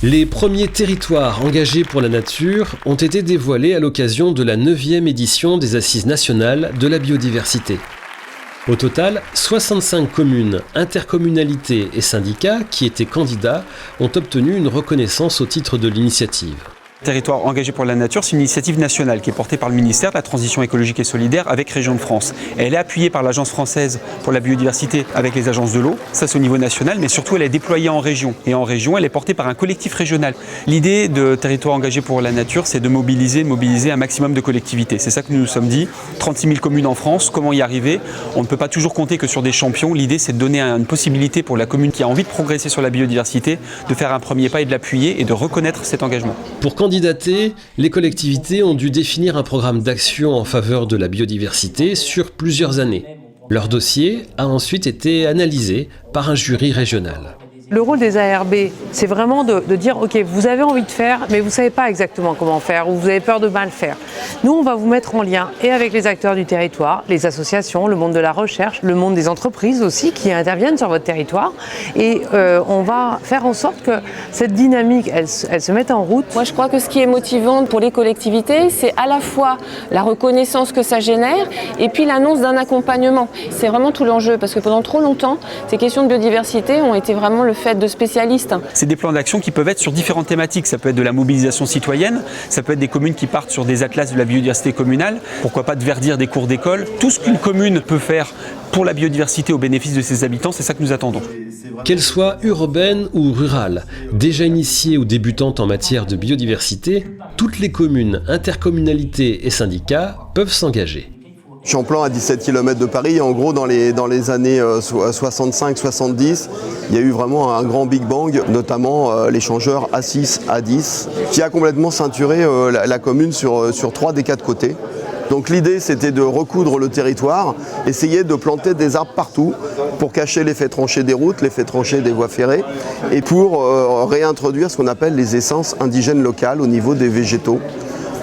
Les premiers territoires engagés pour la nature ont été dévoilés à l'occasion de la 9e édition des Assises nationales de la biodiversité. Au total, 65 communes, intercommunalités et syndicats qui étaient candidats ont obtenu une reconnaissance au titre de l'initiative. Territoire engagé pour la nature, c'est une initiative nationale qui est portée par le ministère de la Transition écologique et solidaire avec Régions de France. Elle est appuyée par l'Agence française pour la biodiversité avec les agences de l'eau, ça c'est au niveau national, mais surtout elle est déployée en région. Et en région, elle est portée par un collectif régional. L'idée de Territoire engagé pour la nature, c'est de mobiliser un maximum de collectivités. C'est ça que nous nous sommes dit, 36 000 communes en France, comment y arriver? On ne peut pas toujours compter que sur des champions. L'idée c'est de donner une possibilité pour la commune qui a envie de progresser sur la biodiversité, de faire un premier pas et de l'appuyer et de reconnaître cet engagement. Pour candidater, les collectivités ont dû définir un programme d'action en faveur de la biodiversité sur plusieurs années. Leur dossier a ensuite été analysé par un jury régional. Le rôle des ARB, c'est vraiment de dire « Ok, vous avez envie de faire, mais vous ne savez pas exactement comment faire ou vous avez peur de mal faire. » Nous, on va vous mettre en lien et avec les acteurs du territoire, les associations, le monde de la recherche, le monde des entreprises aussi qui interviennent sur votre territoire. Et on va faire en sorte que cette dynamique, elle se mette en route. Moi, je crois que ce qui est motivant pour les collectivités, c'est à la fois la reconnaissance que ça génère et puis l'annonce d'un accompagnement. C'est vraiment tout l'enjeu parce que pendant trop longtemps, ces questions de biodiversité ont été vraiment le fait de spécialistes. C'est des plans d'action qui peuvent être sur différentes thématiques. Ça peut être de la mobilisation citoyenne, ça peut être des communes qui partent sur des atlas de la biodiversité communale, pourquoi pas de verdir des cours d'école. Tout ce qu'une commune peut faire pour la biodiversité au bénéfice de ses habitants, c'est ça que nous attendons. Qu'elle soit urbaine ou rurale, déjà initiée ou débutante en matière de biodiversité, toutes les communes, intercommunalités et syndicats peuvent s'engager. Champlan à 17 km de Paris, en gros dans les années 65-70, il y a eu vraiment un grand Big Bang, notamment l'échangeur A6, A10, qui a complètement ceinturé la commune sur 3 des 4 côtés. Donc l'idée c'était de recoudre le territoire, essayer de planter des arbres partout pour cacher l'effet tranché des routes, l'effet tranché des voies ferrées et pour réintroduire ce qu'on appelle les essences indigènes locales au niveau des végétaux.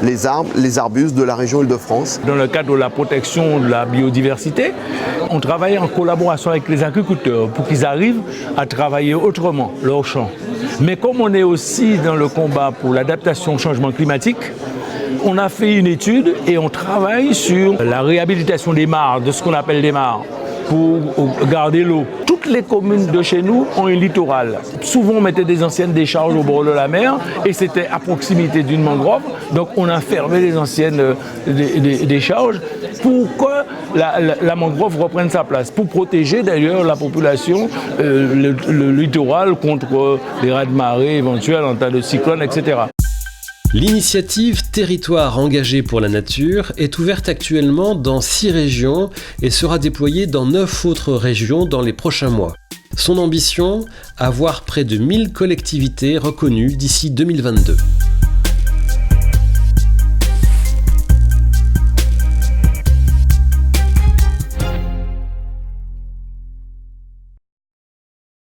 Les arbres, les arbustes de la région Île-de-France. Dans le cadre de la protection de la biodiversité, on travaille en collaboration avec les agriculteurs pour qu'ils arrivent à travailler autrement leurs champs. Mais comme on est aussi dans le combat pour l'adaptation au changement climatique, on a fait une étude et on travaille sur la réhabilitation des mares, de ce qu'on appelle des mares, pour garder l'eau. Toutes les communes de chez nous ont un littoral. Souvent, on mettait des anciennes décharges au bord de la mer et c'était à proximité d'une mangrove. Donc, on a fermé les anciennes décharges pour que la mangrove reprenne sa place. Pour protéger d'ailleurs la population, le littoral contre les raz-de-marée éventuels en cas de cyclone, etc. L'initiative Territoire engagé pour la nature est ouverte actuellement dans 6 régions et sera déployée dans 9 autres régions dans les prochains mois. Son ambition, avoir près de 1000 collectivités reconnues d'ici 2022.